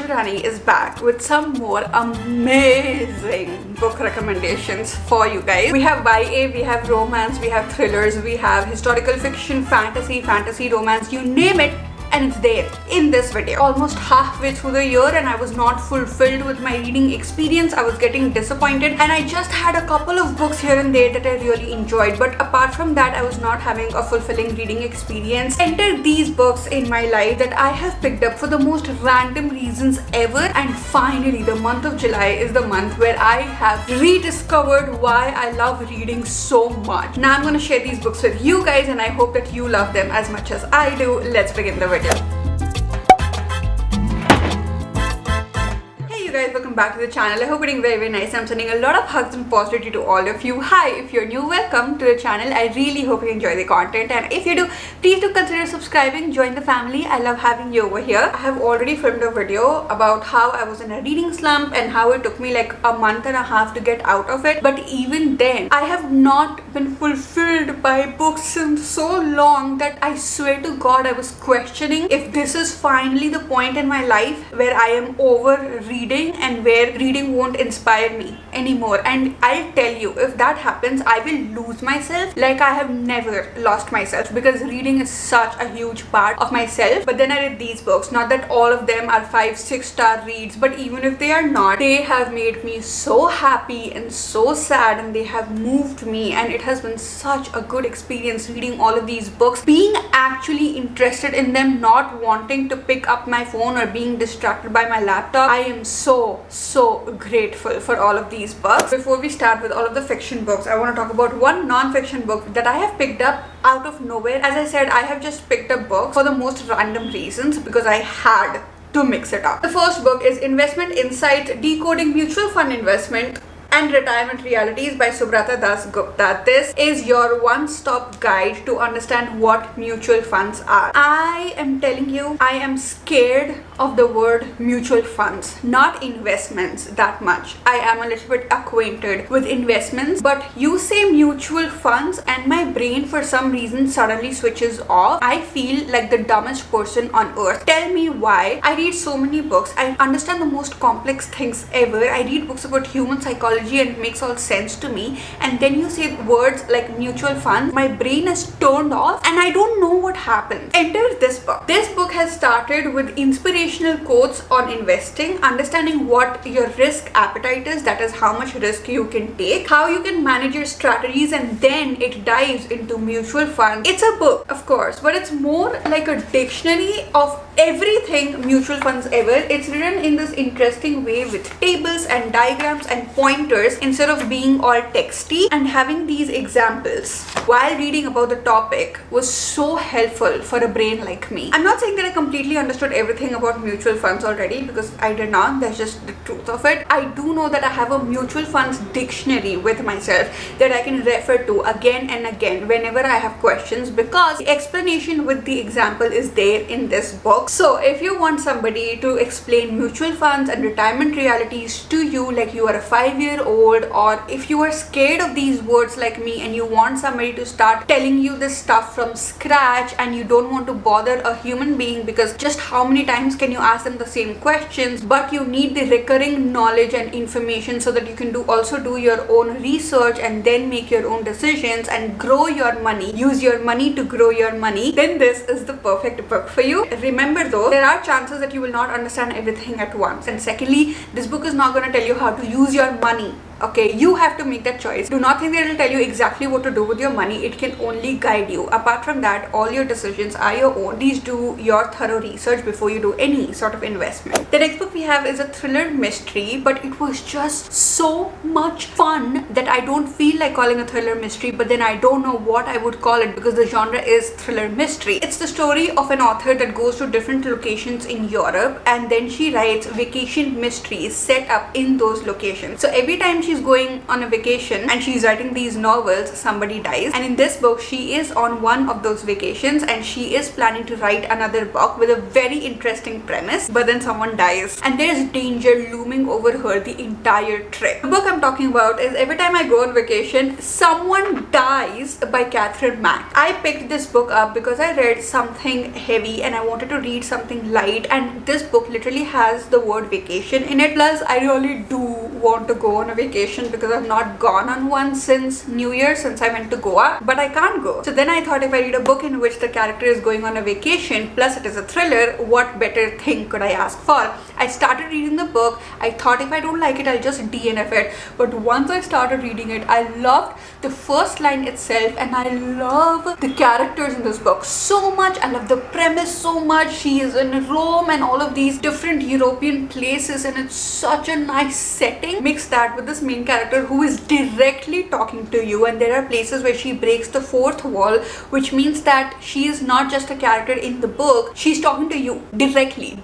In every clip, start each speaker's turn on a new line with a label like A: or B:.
A: Anshul Rani is back with some more amazing book recommendations for you guys. We have YA, we have romance, we have thrillers, we have historical fiction, fantasy romance, you name it, and it's there in this video. Almost halfway through the year and I was not fulfilled with my reading experience. I was getting disappointed and I just had a couple of books here and there that I really enjoyed, but apart from that I was not having a fulfilling reading experience. Enter these books in my life that I have picked up for the most random reasons ever, and finally the month of July is the month where I have rediscovered why I love reading so much. Now I'm going to share these books with you guys and I hope that you love them as much as I do. Let's begin the video. Hey you guys, welcome back to the channel. I hope you're doing very nice. I'm sending a lot of hugs and positivity to all of you. Hi, if you're new, welcome to the channel. I really hope you enjoy the content, and if you do, please do consider subscribing, join the family. I love having you over here. I have already filmed a video about how I was in a reading slump and how it took me like a month and a half to get out of it, but even then I have not been fulfilled by books since so long that I swear to God I was questioning if this is finally the point in my life where I am over reading and where reading won't inspire me anymore. And I'll tell you, if that happens I will lose myself like I have never lost myself, because reading is such a huge part of myself. But then I read these books, not that all of them are 5-6 star reads, but even if they are not, they have made me so happy and so sad, and they have moved me, and it has been such a good experience reading all of these books, being actually interested in them, not wanting to pick up my phone or being distracted by my laptop. I am so grateful for all of these books. Before we start with all of the fiction books, I want to talk about one non-fiction book that I have picked up out of nowhere. As I said, I have just picked up books for the most random reasons because I had to mix it up. The first book is Investment Insight: Decoding Mutual Fund Investment and Retirement Realities by Subrata Das Gupta. This is your one-stop guide to understand what mutual funds are. I am telling you, I am scared of the word mutual funds, not investments that much. I am a little bit acquainted with investments, but you say mutual funds and my brain for some reason suddenly switches off. I feel like the dumbest person on earth. Tell me why. I read so many books. I understand the most complex things ever. I read books about human psychology and it makes all sense to me, and then you say words like mutual funds, my brain is turned off and I don't know what happened. Enter this book. This book has started with inspirational quotes on investing, understanding what your risk appetite is, that is how much risk you can take, how you can manage your strategies, and then it dives into mutual funds. It's a book, of course, but it's more like a dictionary of everything mutual funds ever. It's written in this interesting way with tables and diagrams and pointers instead of being all texty, and having these examples while reading about the topic was so helpful for a brain like me. I'm not saying that I completely understood everything about mutual funds already, because I did not. That's just the truth of it. I do know that I have a mutual funds dictionary with myself that I can refer to again and again whenever I have questions, because the explanation with the example is there in this book. So if you want somebody to explain mutual funds and retirement realities to you like you are a 5-year-old, or if you are scared of these words like me and you want somebody to start telling you this stuff from scratch and you don't want to bother a human being, because just how many times can you ask them the same questions, but you need the recurring knowledge and information so that you can also do your own research and then make your own decisions and grow your money, use your money to grow your money, then this is the perfect book for you. Remember though, there are chances that you will not understand everything at once, and secondly, this book is not going to tell you how to use your money. Okay, you have to make that choice. Do not think that it will tell you exactly what to do with your money. It can only guide you. Apart from that, all your decisions are your own. Please do your thorough research before you do any sort of investment. The next book we have is a thriller mystery, but it was just so much fun that I don't feel like calling a thriller mystery, but then I don't know what I would call it because the genre is thriller mystery. It's the story of an author that goes to different locations in Europe and then she writes vacation mysteries set up in those locations. So every time she's going on a vacation and she's writing these novels, somebody dies. And in this book, she is on one of those vacations and she is planning to write another book with a very interesting premise, but then someone dies and there's danger looming over her the entire trip. The book I'm talking about is Every Time I Go on Vacation, Someone Dies by Catherine Mack. I picked this book up because I read something heavy and I wanted to read something light, and this book literally has the word vacation in it. Plus, I really do want to go on a vacation because I've not gone on one since New Year, since I went to Goa, but I can't go. So then I thought, if I read a book in which the character is going on a vacation, plus it is a thriller, what better thing could I ask for? I started reading the book. I thought if I don't like it, I'll just DNF it. But once I started reading it, I loved the first line itself, and I love the characters in this book so much. I love the premise so much. She is in Rome and all of these different European places, and it's such a nice setting. Mix that with this main character who is directly talking to you, and there are places where she breaks the fourth wall, which means that she is not just a character in the book, she's talking to you directly.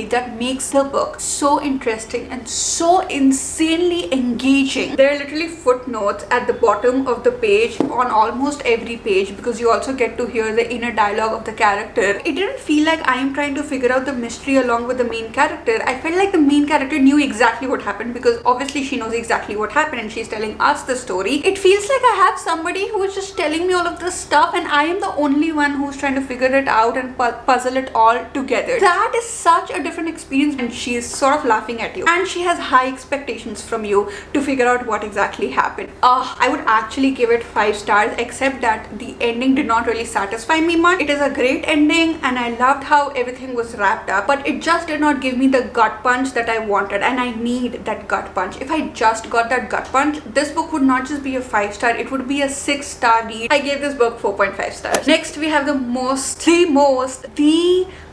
A: That makes the book so interesting and so insanely engaging. There are literally footnotes at the bottom of the page on almost every page, because you also get to hear the inner dialogue of the character. It didn't feel like I am trying to figure out the mystery along with the main character. I felt like the main character knew exactly what happened, because obviously she knows exactly what happened and she's telling us the story. It feels like I have somebody who is just telling me all of this stuff and I am the only one who's trying to figure it out and puzzle it all together. That is such a different experience, and she is sort of laughing at you and she has high expectations from you to figure out what exactly happened. I would actually give it 5 stars, except that the ending did not really satisfy me much. It is a great ending and I loved how everything was wrapped up, but it just did not give me the gut punch that I wanted, and I need that gut punch. If I just got that gut punch, this book would not just be a 5-star, it would be a 6-star read. I gave this book 4.5 stars. Next we have the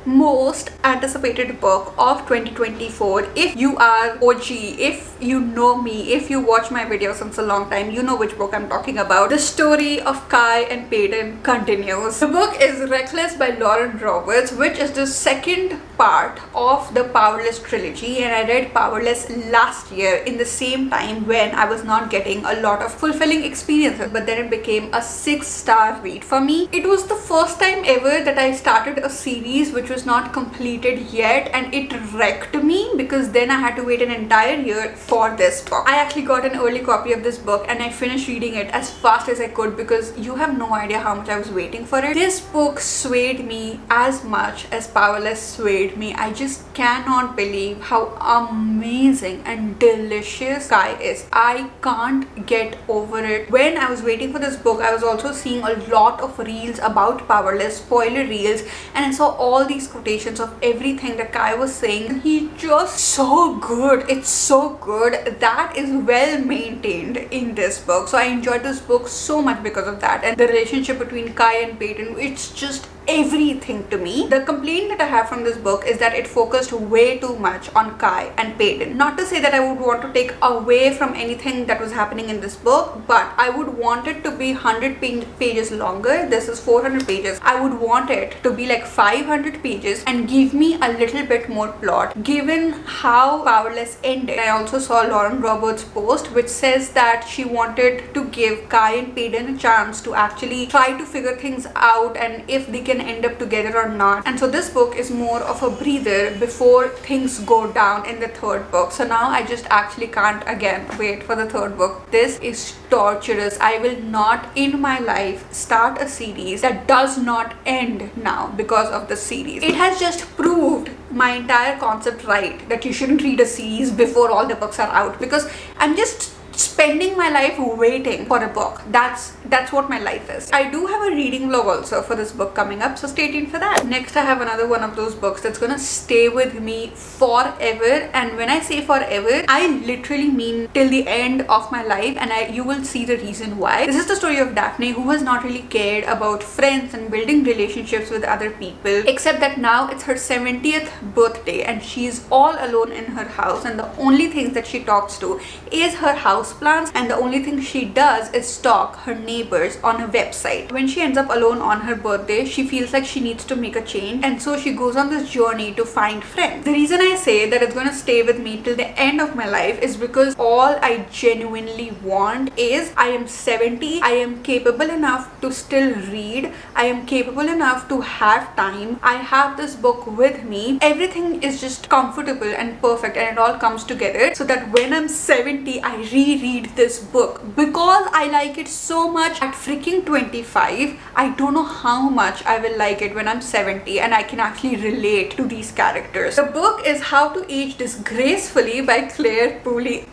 A: most anticipated book of 2024. If you are OG, if you know me, if you watch my videos since a long time, you know which book I'm talking about. The story of Kai and Peyton continues. The book is Reckless by Lauren Roberts, which is the second part of the Powerless trilogy, and I read Powerless last year in the same time when I was not getting a lot of fulfilling experiences, but then it became a 6-star read for me. It was the first time ever that I started a series which was not completed yet, and it wrecked me because then I had to wait an entire year for this book. I actually got an early copy of this book and I finished reading it as fast as I could, because you have no idea how much I was waiting for it. This book swayed me as much as Powerless swayed me. I just cannot believe how amazing and delicious Kai is. I can't get over it. When I was waiting for this book, I was also seeing a lot of reels about Powerless, spoiler reels, and I saw all these quotations of everything that Kai was saying. He's just so good. It's so good. That is well maintained in this book. So I enjoyed this book so much because of that. And the relationship between Kai and Peyton, it's just everything to me. The complaint that I have from this book is that it focused way too much on Kai and Peyton. Not to say that I would want to take away from anything that was happening in this book, but I would want it to be 100 pages longer. This is 400 pages. I would want it to be like 500 pages and give me a little bit more plot, given how Powerless ended. I also saw Lauren Roberts' post which says that she wanted to give Kai and Peyton a chance to actually try to figure things out and if they can end up together or not. And so this book is more of a breather before things go down in the third book. So now I just actually can't again wait for the third book. This is torturous. I will not in my life start a series that does not end now because of the series. It has just proved my entire concept right, that you shouldn't read a series before all the books are out, because I'm just spending my life waiting for a book. That's what my life is. I do have a reading vlog also for this book coming up, so stay tuned for that. Next I have another one of those books that's gonna stay with me forever, and when I say forever, I literally mean till the end of my life, and you will see the reason why. This is the story of Daphne, who has not really cared about friends and building relationships with other people, except that now it's her 70th birthday and she's all alone in her house, and the only things that she talks to is her houseplant plans, and the only thing she does is stalk her neighbors on a website. When she ends up alone on her birthday, she feels like she needs to make a change, and so she goes on this journey to find friends. The reason I say that it's going to stay with me till the end of my life is because all I genuinely want is I am 70, I am capable enough to still read, I am capable enough to have time, I have this book with me, everything is just comfortable and perfect, and it all comes together so that when I'm 70 I reread this book because I like it so much at freaking 25. I don't know how much I will like it when I'm 70 and I can actually relate to these characters. The book is How to Age Disgracefully by Claire Pooley.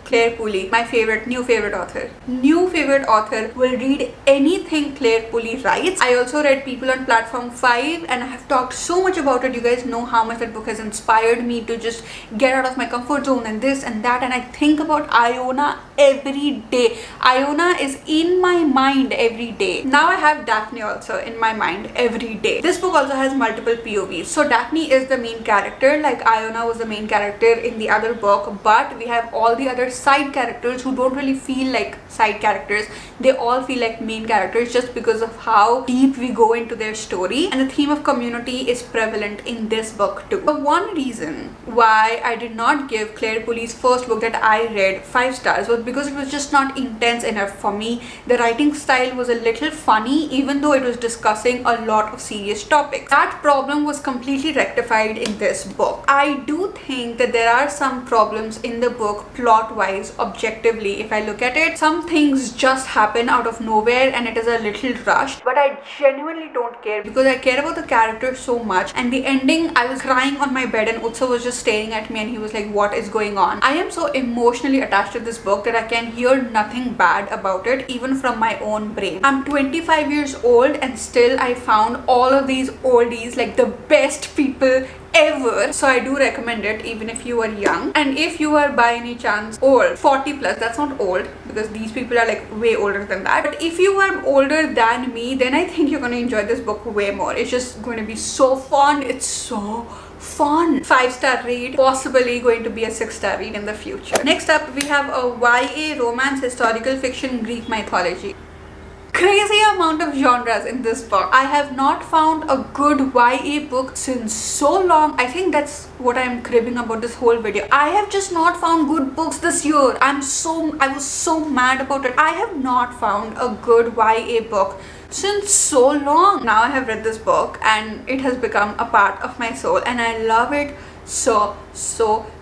A: Claire Pooley, my new favorite author. New favorite author. Will read anything Claire Pooley writes. I also read People on Platform 5 and I have talked so much about it. You guys know how much that book has inspired me to just get out of my comfort zone and this and that, and I think about Iona every day. Iona is in my mind every day. Now I have Daphne also in my mind every day. This book also has multiple POVs. So Daphne is the main character, like Iona was the main character in the other book, but we have all the other side characters who don't really feel like side characters. They all feel like main characters just because of how deep we go into their story, and the theme of community is prevalent in this book too. But one reason why I did not give Claire Pooley's first book that I read 5 stars was because it was just not intense enough for me. The writing style was a little funny even though it was discussing a lot of serious topics. That problem was completely rectified in this book. I do think that there are some problems in the book plot wise. Objectively, if I look at it, some things just happen out of nowhere and it is a little rushed, but I genuinely don't care because I care about the characters so much. And the ending, I was crying on my bed and Utsav was just staring at me and he was like, what is going on? I am so emotionally attached to this book that I can hear nothing bad about it, even from my own brain. I'm 25 years old and still I found all of these oldies, like the best people ever. So I do recommend it even if you are young, and if you are by any chance old, 40 plus, that's not old because these people are like way older than that, but if you are older than me, then I think you're going to enjoy this book way more. It's just going to be so fun. It's so fun. 5-star read, possibly going to be a 6-star read in the future. Next up we have a YA romance, historical fiction, Greek mythology. Crazy amount of genres in this book. I have not found a good YA book since so long. I think that's what I'm cribbing about this whole video. I have just not found good books this year. I was so mad about it. I have not found a good YA book since so long. Now I have read this book and it has become a part of my soul and I love it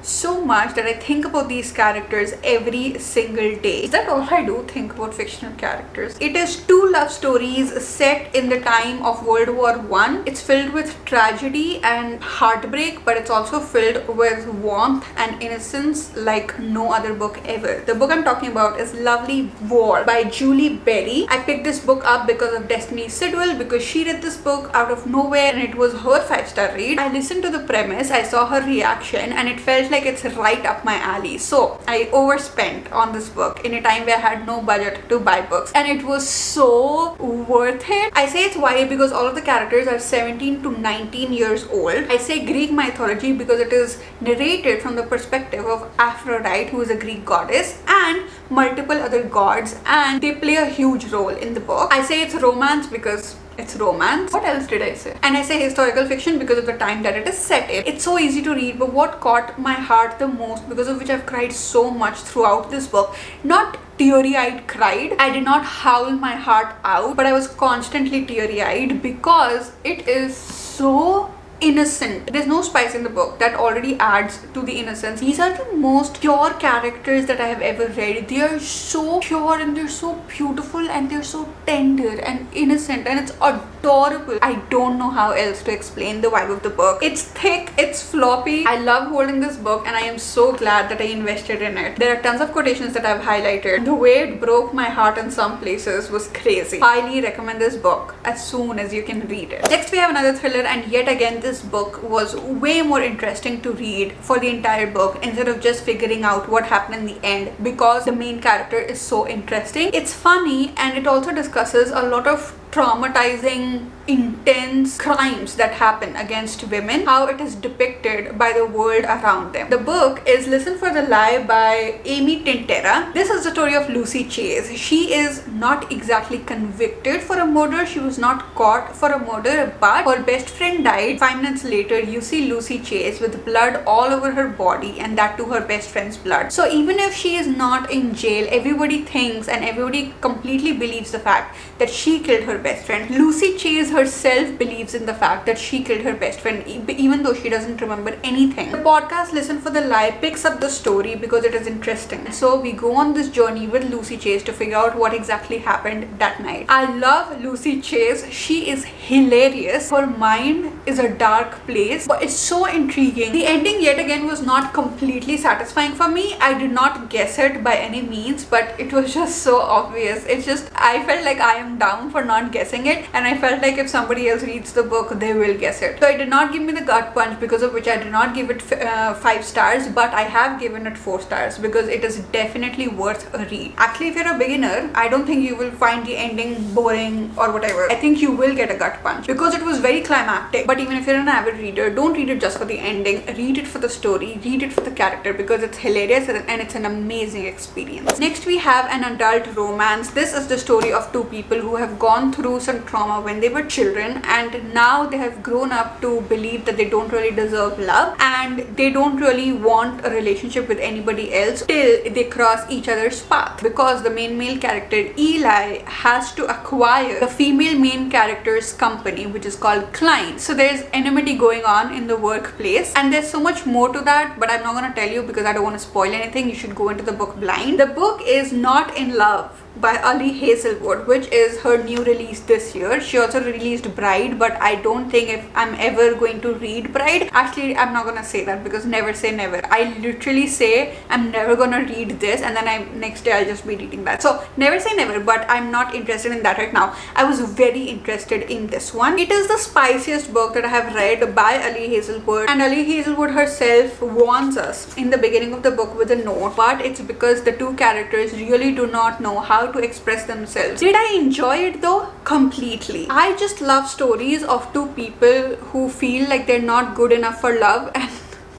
A: so much that I think about these characters every single day. Is that all I do? Think about fictional characters. It is 2 love stories set in the time of World War I. It's filled with tragedy and heartbreak, but it's also filled with warmth and innocence like no other book ever. The book I'm talking about is Lovely War by Julie Berry. I picked this book up because of Destiny Sidwell, because she read this book out of nowhere and it was her 5-star read. I listened to the premise, I saw her reaction, and it felt like it's right up my alley. So I overspent on this book in a time where I had no budget to buy books, and it was so worth it. I say it's YA because all of the characters are 17 to 19 years old. I say Greek mythology because it is narrated from the perspective of Aphrodite, who is a Greek goddess, and multiple other gods, and they play a huge role in the book. I say it's romance because it's romance. What else did I say? And I say historical fiction because of the time that it is set in. It's so easy to read, but what caught my heart the most, because of which I've cried so much throughout this book, not teary-eyed cried, I did not howl my heart out, but I was constantly teary-eyed because it is so innocent. There's no spice in the book. That already adds to the innocence. These are the most pure characters that I have ever read. They are so pure and they're so beautiful and they're so tender and innocent and it's adorable. I don't know how else to explain the vibe of the book. It's thick, it's floppy. I love holding this book and I am so glad that I invested in it. There are tons of quotations that I've highlighted. The way it broke my heart in some places was crazy. Highly recommend this book as soon as you can read it. Next we have another thriller, and yet again this book was way more interesting to read for the entire book instead of just figuring out what happened in the end, because the main character is so interesting. It's funny and it also discusses a lot of traumatizing, intense crimes that happen against women, how it is depicted by the world around them. The book is Listen for the Lie by Amy Tintera. This is the story of Lucy Chase. She is not exactly convicted for a murder, she was not caught for a murder, but her best friend died. 5 minutes later, you see Lucy Chase with blood all over her body, and that too her best friend's blood. So even if she is not in jail, everybody thinks and everybody completely believes the fact that she killed her best friend. Lucy Chase herself believes in the fact that she killed her best friend, even though she doesn't remember anything. The podcast Listen for the Lie picks up the story because it is interesting. So we go on this journey with Lucy Chase to figure out what exactly happened that night. I love Lucy Chase. She is hilarious. Her mind is a dark place, but it's so intriguing. The ending yet again was not completely satisfying for me. I did not guess it by any means, but it was just so obvious. It's just, I felt like I am down for not guessing it, and I felt like if somebody else reads the book, they will guess it. So it did not give me the gut punch, because of which I did not give it 5 stars, but I have given it 4 stars because it is definitely worth a read. Actually, if you're a beginner, I don't think you will find the ending boring or whatever. I think you will get a gut punch because it was very climactic. But even if you're an avid reader, don't read it just for the ending. Read it for the story, read it for the character, because it's hilarious and it's an amazing experience. Next, we have an adult romance. This is the story of 2 people who have gone through some trauma when they were children, and now they have grown up to believe that they don't really deserve love and they don't really want a relationship with anybody else till they cross each other's path, because the main male character Eli has to acquire the female main character's company, which is called Klein. So there's enmity going on in the workplace, and there's so much more to that, but I'm not going to tell you because I don't want to spoil anything. You should go into the book blind. The book is Not in Love by Ali Hazelwood, which is her new release this year. She also released Bride, but I don't think if I'm ever going to read Bride. Actually, I'm not gonna say that because never say never. I literally say I'm never gonna read this, and then next day I'll just be reading that. So never say never, but I'm not interested in that right now. I was very interested in this one. It is the spiciest book that I have read by Ali Hazelwood, and Ali Hazelwood herself warns us in the beginning of the book with a note, but it's because the 2 characters really do not know how to express themselves. Did I enjoy it though? Completely. I just love stories of 2 people who feel like they're not good enough for love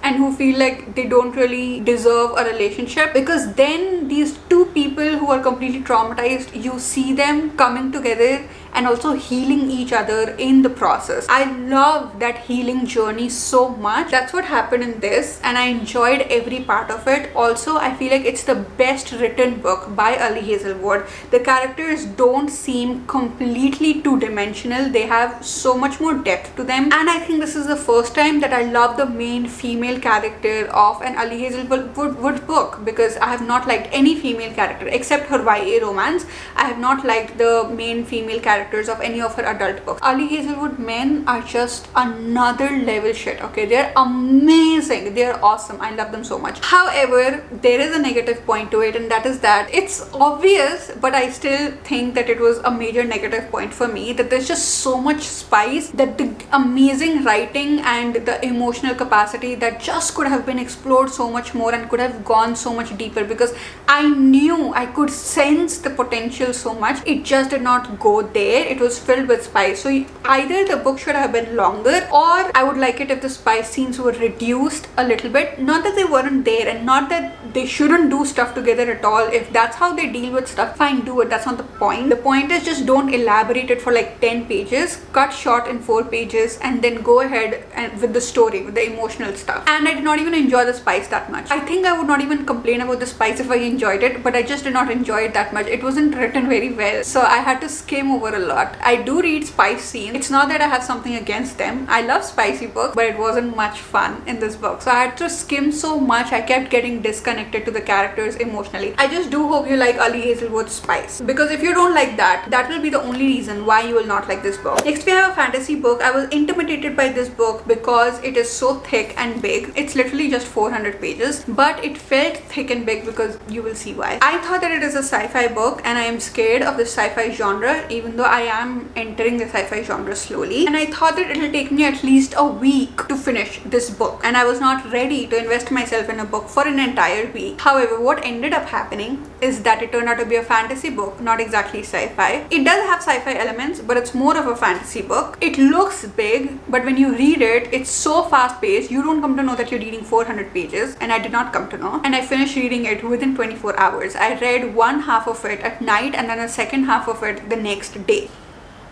A: and who feel like they don't really deserve a relationship, because then these 2 people who are completely traumatized, you see them coming together and also healing each other in the process. I love that healing journey so much. That's what happened in this, and I enjoyed every part of it. Also, I feel like it's the best written book by Ali Hazelwood. The characters don't seem completely two-dimensional. They have so much more depth to them, and I think this is the first time that I love the main female character of an Ali Hazelwood book, because I have not liked any female character except her YA romance. I have not liked the main female characters of any of her adult books. Ali Hazelwood men are just another level shit, okay? They're amazing. They're awesome. I love them so much. However, there is a negative point to it, and that is that it's obvious, but I still think that it was a major negative point for me, that there's just so much spice, that the amazing writing and the emotional capacity that just could have been explored so much more and could have gone so much deeper, because I could sense the potential so much. It just did not go there. It was filled with spice. So either the book should have been longer, or I would like it if the spice scenes were reduced a little bit. Not that they weren't there, and not that they shouldn't do stuff together at all. If that's how they deal with stuff, fine, do it. That's not the point. The point is just don't elaborate it for like 10 pages. Cut short in 4 pages and then go ahead and with the story, with the emotional stuff. And I did not even enjoy the spice that much. I think I would not even complain about the spice if I enjoyed it, but I just did not enjoy it that much. It wasn't written very well, so I had to skim over a lot. I do read spice scenes. It's not that I have something against them. I love spicy books, but it wasn't much fun in this book. So I had to skim so much. I kept getting disconnected to the characters emotionally. I just do hope you like Ali Hazelwood's spice, because if you don't like that, that will be the only reason why you will not like this book. Next, we have a fantasy book. I was intimidated by this book because it is so thick and big. It's literally just 400 pages, but it felt thick and big because you will see why. I thought that it is a sci-fi book, and I am scared of the sci-fi genre, even though I am entering the sci-fi genre slowly, and I thought that it'll take me at least a week to finish this book, and I was not ready to invest myself in a book for an entire week. However, what ended up happening is that it turned out to be a fantasy book, not exactly sci-fi. It does have sci-fi elements, but it's more of a fantasy book. It looks big, but when you read it, it's so fast-paced, you don't come to know that you're reading 400 pages, and I did not come to know. And I finished reading it within 24 hours. I read one half of it at night and then the second half of it the next day.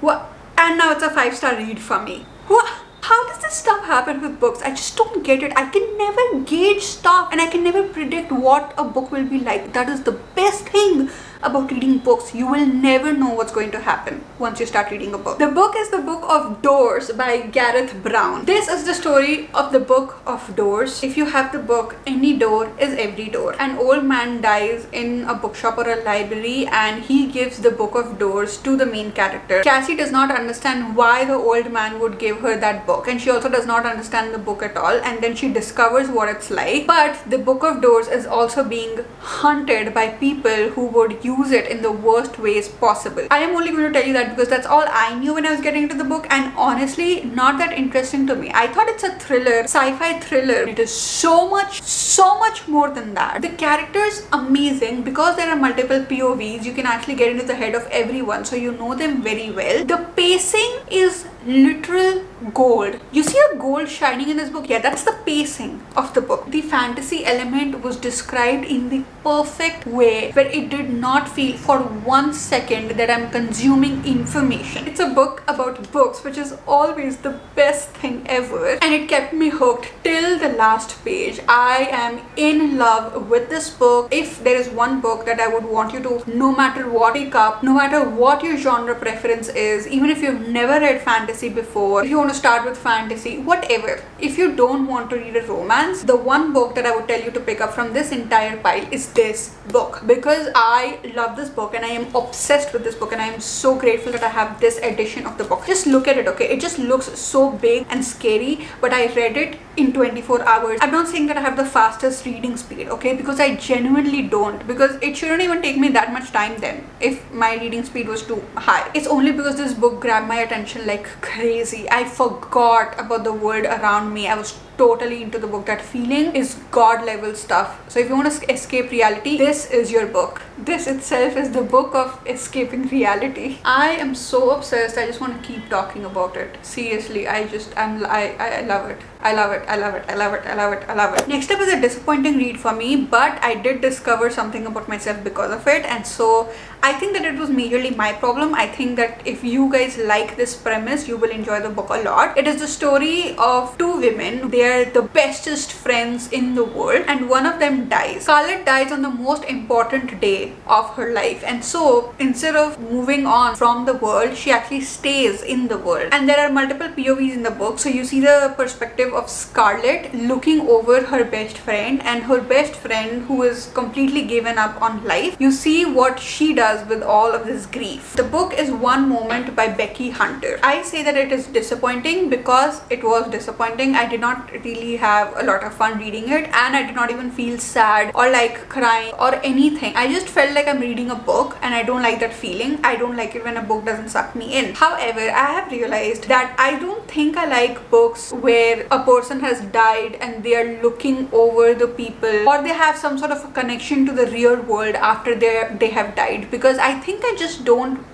A: What? And now it's a 5-star read for me. What? How does this stuff happen with books? I just don't get it. I can never gauge stuff and I can never predict what a book will be like. That is the best thing about reading books. You will never know what's going to happen once you start reading a book. The book is The Book of Doors by Gareth Brown. This is the story of the Book of Doors. If you have the book, any door is every door. An old man dies in a bookshop or a library and he gives the Book of Doors to the main character. Cassie does not understand why the old man would give her that book, and she also does not understand the book at all, and then she discovers what it's like. But the Book of Doors is also being hunted by people who would use it in the worst ways possible. I am only going to tell you that because that's all I knew when I was getting into the book, and honestly not that interesting to me. I thought it's a thriller, sci-fi thriller. It is so much more than that. The characters amazing. Because there are multiple POVs, you can actually get into the head of everyone, so you know them very well. The pacing is literal gold. You see a gold shining in this book? Yeah, that's the pacing of the book. The fantasy element was described in the perfect way where it did not feel for 1 second that I'm consuming information. It's a book about books, which is always the best thing ever, and it kept me hooked till the last page. I am in love with this book. If there is one book that I would want you to, no matter what, pick up, no matter what your genre preference is, even if you've never read fantasy before, if you want to start with fantasy, whatever, if you don't want to read a romance, the one book that I would tell you to pick up from this entire pile is this book, because I love this book and I am obsessed with this book, and I am so grateful that I have this edition of the book. Just look at it, okay? It just looks so big and scary, but I read it in 24 hours. I'm not saying that I have the fastest reading speed, okay? Because I genuinely don't, because it shouldn't even take me that much time then if my reading speed was too high. It's only because this book grabbed my attention like crazy. I forgot about the world around me. I was totally into the book. That feeling is god level stuff. So if you want to escape reality, this is your book. This itself is the book of escaping reality. I am so obsessed. I just want to keep talking about it. Seriously, I love it. I love it. I love it. I love it. I love it. I love it. Next up is a disappointing read for me, but I did discover something about myself because of it, and so I think that it was majorly my problem. I think that if you guys like this premise, you will enjoy the book a lot. It is the story of two women. They are the bestest friends in the world, and one of them dies. Scarlett dies on the most important day of her life, and so instead of moving on from the world, she actually stays in the world. And there are multiple POVs in the book, so you see the perspective of Scarlett looking over her best friend, and her best friend who is completely given up on life. You see what she does with all of this grief. The book is One Moment by Becky Hunter. I say that it is disappointing because it was disappointing. I did not really have a lot of fun reading it, and I did not even feel sad or like crying or anything. I just felt like I'm reading a book, and I don't like that feeling. I don't like it when a book doesn't suck me in. However, I have realized that I don't think I like books where a person has died and they are looking over the people, or they have some sort of a connection to the real world after they have died, because I think I just don't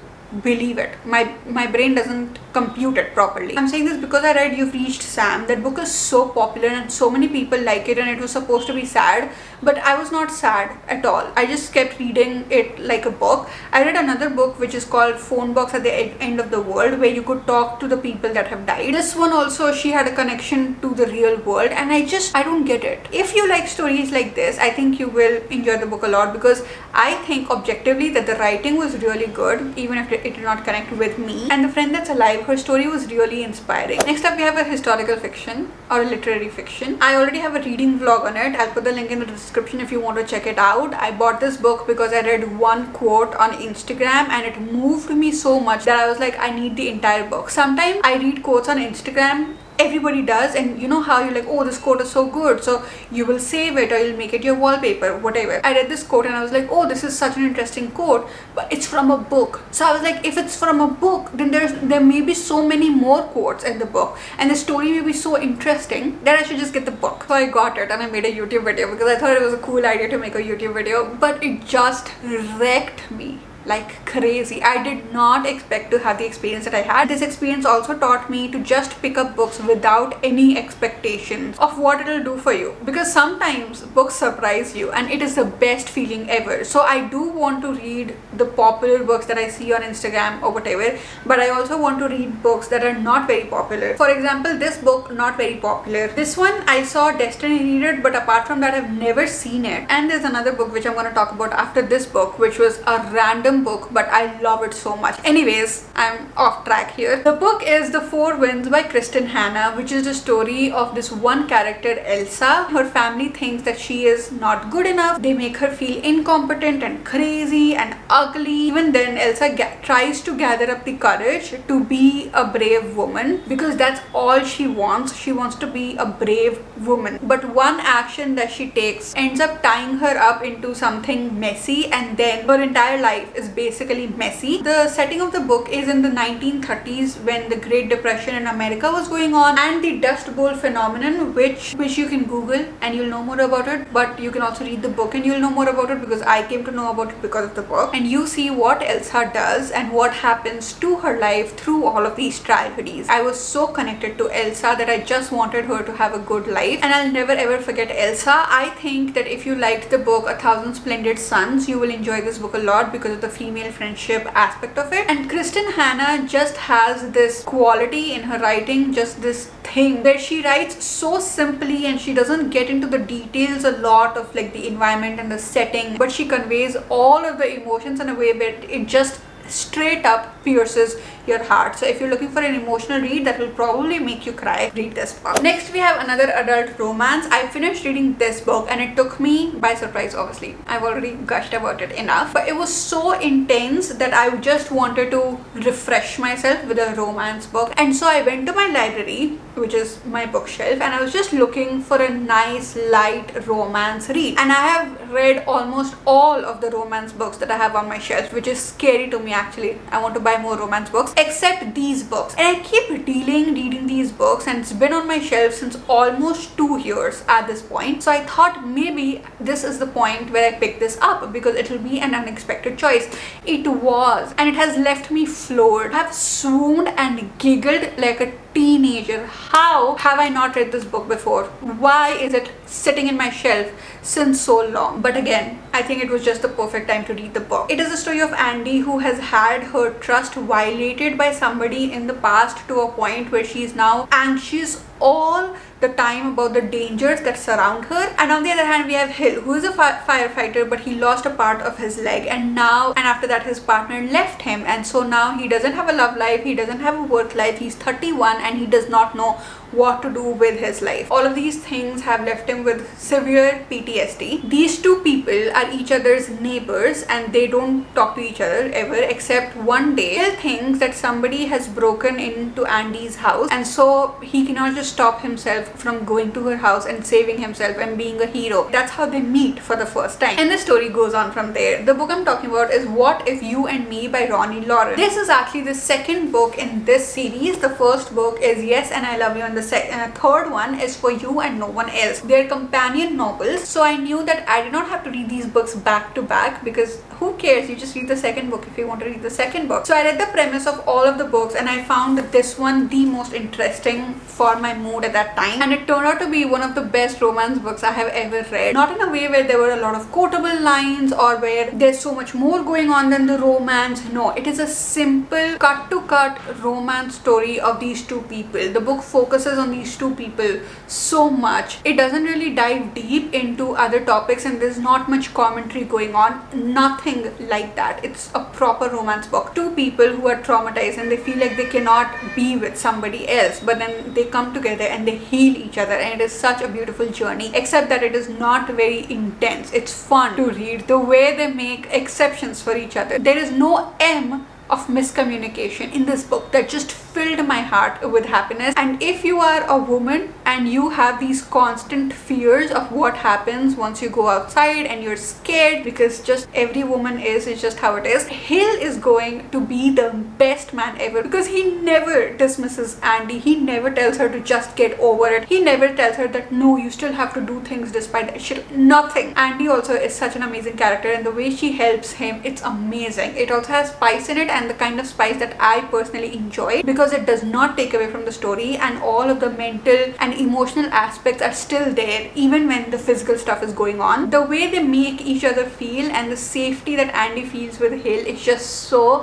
A: believe it. My brain doesn't compute it properly. I'm saying this because I read You've Reached Sam. That book is so popular and so many people like it, and it was supposed to be sad, but I was not sad at all. I just kept reading it like a book. I read another book which is called Phone Box at the End of the World, where you could talk to the people that have died. This one also, she had a connection to the real world, and I don't get it. If you like stories like this, I think you will enjoy the book a lot, because I think objectively that the writing was really good, even if it did not connect with me. And The Friend That's Alive, her story was really inspiring. Next up, we have a historical fiction or a literary fiction. I already have a reading vlog on it. I'll put the link in the description if you want to check it out. I bought this book because I read one quote on Instagram and it moved me so much that I was like, I need the entire book. Sometimes I read quotes on Instagram everybody does, and you know how you're like, oh, this quote is so good, so you will save it or you'll make it your wallpaper, whatever. I read this quote and I was like, oh, this is such an interesting quote, but it's from a book. So I was like, if it's from a book, then there may be so many more quotes in the book and the story may be so interesting that I should just get the book. So I got it and I made a YouTube video because I thought it was a cool idea to make a YouTube video, but it just wrecked me like crazy. I did not expect to have the experience that I had. This experience also taught me to just pick up books without any expectations of what it'll do for you, because sometimes books surprise you and it is the best feeling ever. So I do want to read the popular books that I see on Instagram or whatever, but I also want to read books that are not very popular. For example, this book, not very popular. This one I saw Destiny read it, but apart from that I've never seen it. And there's another book which I'm going to talk about after this book, which was a random book, but I love it so much. Anyways, I'm off track here. The book is The Four Winds by Kristin Hannah, which is the story of this one character, Elsa. Her family thinks that she is not good enough. They make her feel incompetent and crazy and ugly. Even then, Elsa tries to gather up the courage to be a brave woman, because that's all she wants. She wants to be a brave woman. But one action that she takes ends up tying her up into something messy, and then her entire life is basically messy. The setting of the book is in the 1930s when the Great Depression in America was going on, and the Dust Bowl phenomenon, which you can Google and you'll know more about it, but you can also read the book and you'll know more about it, because I came to know about it because of the book. And you see what Elsa does and what happens to her life through all of these tragedies. I was so connected to Elsa that I just wanted her to have a good life, and I'll never ever forget Elsa. I think that if you liked the book A Thousand Splendid Suns, you will enjoy this book a lot because of the female friendship aspect of it. And Kristin Hannah just has this quality in her writing, just this thing that she writes so simply, and she doesn't get into the details a lot of like the environment and the setting, but she conveys all of the emotions in a way that it just straight up pierces your heart. So if you're looking for an emotional read that will probably make you cry, read this book. Next we have another adult romance. I finished reading this book and it took me by surprise. Obviously I've already gushed about it enough, but it was so intense that I just wanted to refresh myself with a romance book. And so I went to my library, which is my bookshelf, and I was just looking for a nice light romance read, and I have read almost all of the romance books that I have on my shelf, which is scary to me actually. I want to buy more romance books except these books, and I keep reading these books, and it's been on my shelf since almost 2 years at this point. So I thought maybe this is the point where I pick this up because it will be an unexpected choice. It was, and it has left me floored. I have swooned and giggled like a teenager. How have I not read this book before? Why is it sitting in my shelf since so long? But again, I think it was just the perfect time to read the book. It is the story of Andy, who has had her trust violated by somebody in the past to a point where she is now anxious all the time about the dangers that surround her. And on the other hand, we have Hill, who is a firefighter, but he lost a part of his leg, and after that his partner left him, and so now he doesn't have a love life, he doesn't have a work life, he's 31 and he does not know what to do with his life. All of these things have left him with severe PTSD. These two people are each other's neighbors and they don't talk to each other ever, except one day Hill thinks that somebody has broken into Andy's house, and so he cannot just stop himself from going to her house and saving himself and being a hero. That's how they meet for the first time, and the story goes on from there. The book I'm talking about is What If You and Me by Ronnie Lawrence. This is actually the second book in this series. The first book is Yes and I Love You, and the third one is For You and No One Else. They're companion novels, so I knew that I did not have to read these books back to back, because who cares, you just read the second book if you want to read the second book. So I read the premise of all of the books and I found this one the most interesting for my mood at that time, and it turned out to be one of the best romance books I have ever read. Not in a way where there were a lot of quotable lines or where there's so much more going on than the romance. No, it is a simple cut to cut romance story of these two people. The book focuses on these two people so much. It doesn't really dive deep into other topics and there's not much commentary going on, nothing like that. It's a proper romance book. Two people who are traumatized and they feel like they cannot be with somebody else, but then they come together and they heal each other, and it is such a beautiful journey, except that it is not very intense. It's fun to read. The way they make exceptions for each other, there is no M of miscommunication in this book. That just filled my heart with happiness. And if you are a woman and you have these constant fears of what happens once you go outside and you're scared, because just every woman is, it's just how it is, Hill is going to be the best man ever, because he never dismisses Andy. He never tells her to just get over it. He never tells her that no, you still have to do things despite that shit. Nothing. Andy also is such an amazing character, and the way she helps him, it's amazing. It also has spice in it, and the kind of spice that I personally enjoy, because it does not take away from the story, and all of the mental and emotional aspects are still there even when the physical stuff is going on. The way they make each other feel and the safety that Andy feels with Hill is just so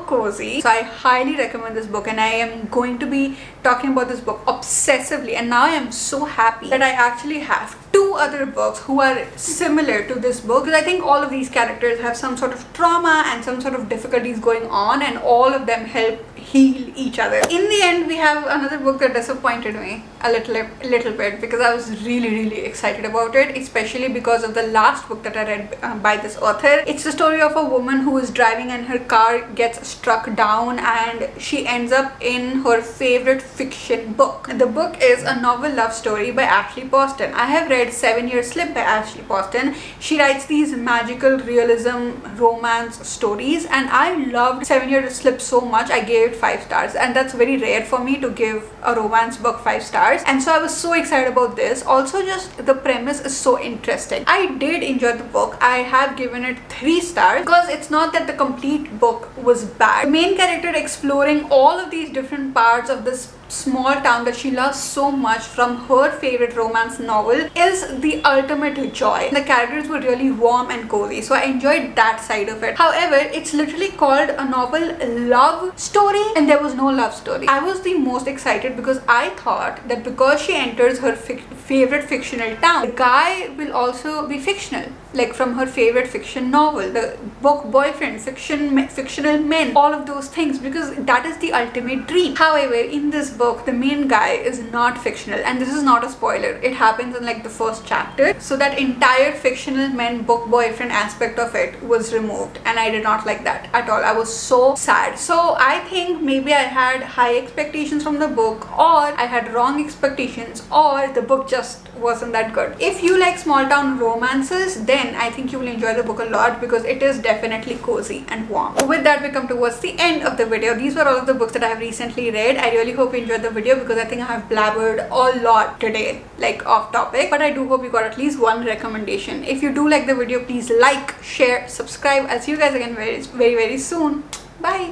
A: cozy. So I highly recommend this book, and I am going to be talking about this book obsessively. And now I am so happy that I actually have two other books who are similar to this book, because I think all of these characters have some sort of trauma and some sort of difficulties going on, and all of them help heal each other. In the end, we have another book that disappointed me a little bit, because I was really excited about it, especially because of the last book that I read by this author. It's the story of a woman who is driving and her car gets struck down, and she ends up in her favorite fiction book. The book is a novel love story by Ashley Poston. I have read 7 Year Slip by Ashley Poston. She writes these magical realism romance stories, and I loved 7 Year Slip so much I gave it 5 stars, and that's very rare for me to give a romance book 5 stars. And so I was so excited about this. Also, just the premise is so interesting. I did enjoy the book. I have given it 3 stars, because it's not that the complete book was bad. The main character exploring all of these different parts of this small town that she loves so much from her favorite romance novel is the ultimate joy. The characters were really warm and cozy, so I enjoyed that side of it. However, it's literally called a novel love story, and there was no love story. I was the most excited because I thought that because she enters her favorite fictional town, the guy will also be fictional, like from her favorite fiction novel, the book boyfriend, fictional men, all of those things, because that is the ultimate dream. However, in this book, the main guy is not fictional, and this is not a spoiler. It happens in like the first chapter, so that entire fictional men book boyfriend aspect of it was removed, and I did not like that at all. I was so sad. So I think maybe I had high expectations from the book, or I had wrong expectations, or the book just wasn't that good. If you like small town romances, then I think you will enjoy the book a lot, because it is definitely cozy and warm. With that, we come towards the end of the video. These were all of the books that I have recently read. I really hope you enjoyed the video, because I think I have blabbered a lot today, like off topic, but I do hope you got at least one recommendation. If you do like the video, please like, share, subscribe. I'll see you guys again very soon. Bye.